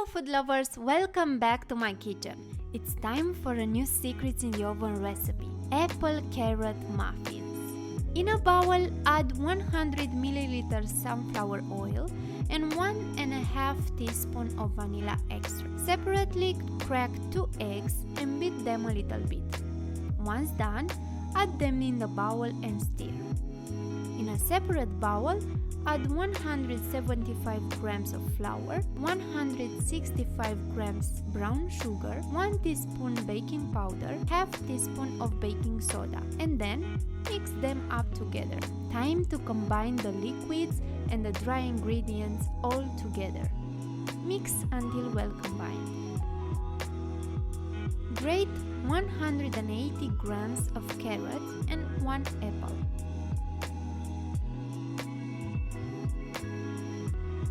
Hello food lovers, welcome back to my kitchen. It's time for a new secrets in the oven recipe, apple carrot muffins. In a bowl, add 100 ml sunflower oil and 1.5 teaspoon of vanilla extract. Separately crack 2 eggs and beat them a little bit. Once done, add them in the bowl and stir. In a separate bowl, add 175 grams of flour, 165 grams brown sugar, 1 teaspoon baking powder, half teaspoon of baking soda, and then mix them up together. Time to combine the liquids and the dry ingredients all together. Mix until well combined. Grate 180 grams of carrots and 1 apple.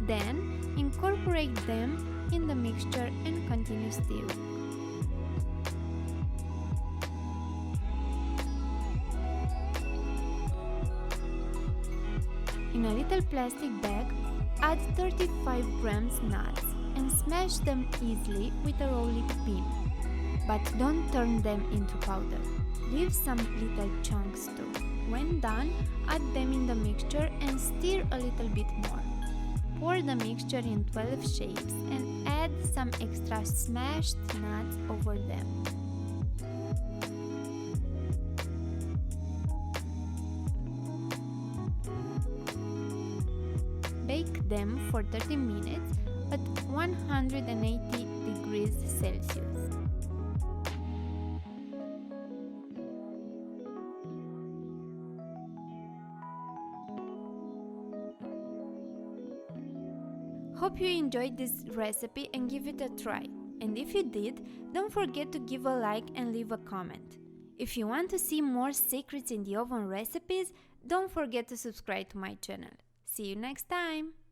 Then, incorporate them in the mixture and continue stirring. In a little plastic bag, add 35 grams nuts and smash them easily with a rolling pin. But don't turn them into powder. Leave some little chunks too. When done, add them in the mixture and stir a little bit more. Pour the mixture in 12 shapes and add some extra smashed nuts over them. Bake them for 30 minutes at 180 degrees Celsius. Hope you enjoyed this recipe and give it a try. And if you did, don't forget to give a like and leave a comment. If you want to see more secrets in the oven recipes, don't forget to subscribe to my channel. See you next time!